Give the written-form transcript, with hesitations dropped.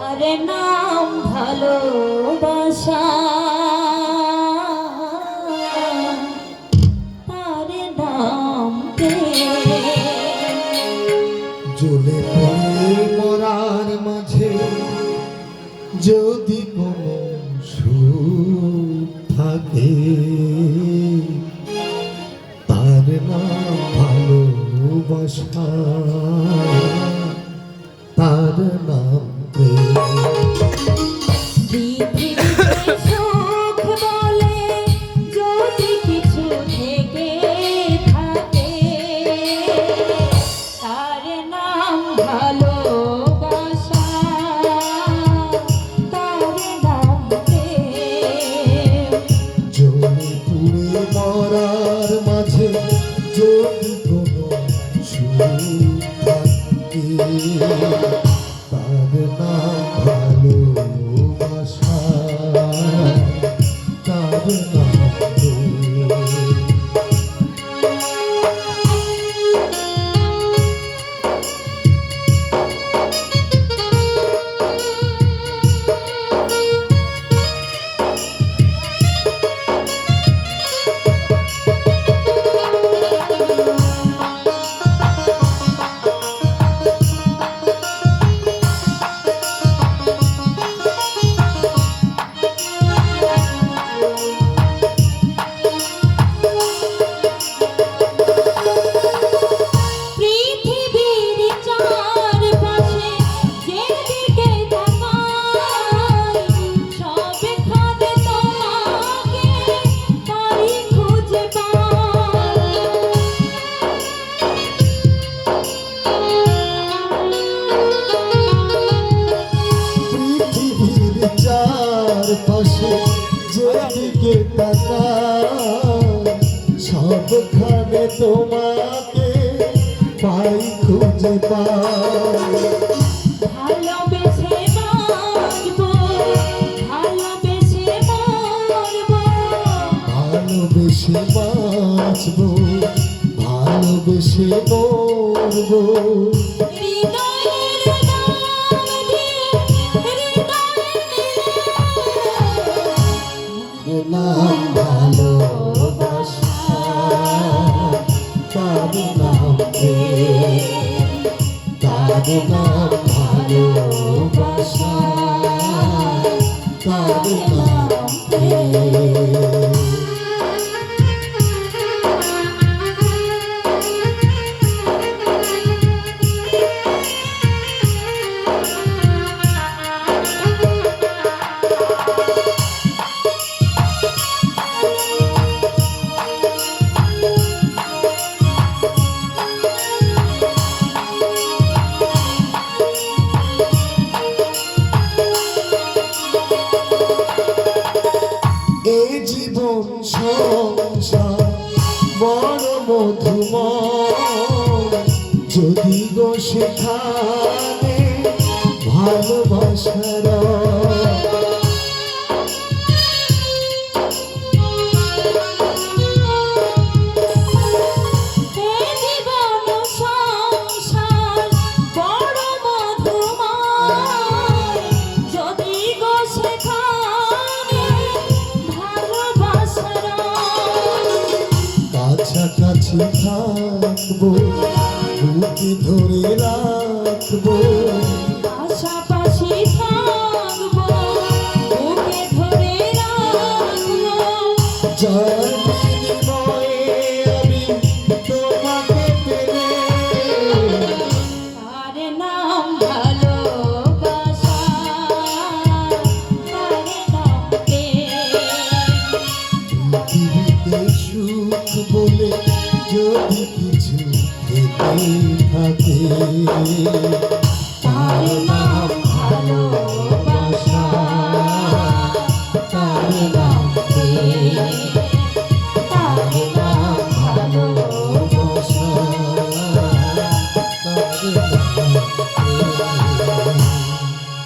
তার নাম ভালোবাসা, তার নাম জ্বলে পড়ে মরার মাঝে যদি কোনো সুখ থাকে, তার নাম ভালোবাসা, তার নাম প্রেম। মরার মাঝে যদি কোনো সুখ থাকে, তার নাম ভালোবাসা, তার নাম পাশে যেদিকে তাকাই সবখানে তোমাকে পাই, খুঁজে পাই। ভালোবেসে বাঁচবো, ভালোবেসে মরবো, ভালোবেসে বাঁচবো, ভালোবেসে মরবো। নাম ভালোবাসা, তার নাম প্রেম, তার নাম ভালোবাসা, তার নাম প্রেম। এই জীবন সংসার বড় মধুময়, যদি গো সেখানে ভালোবাসার কাছাকাছি থাকবো।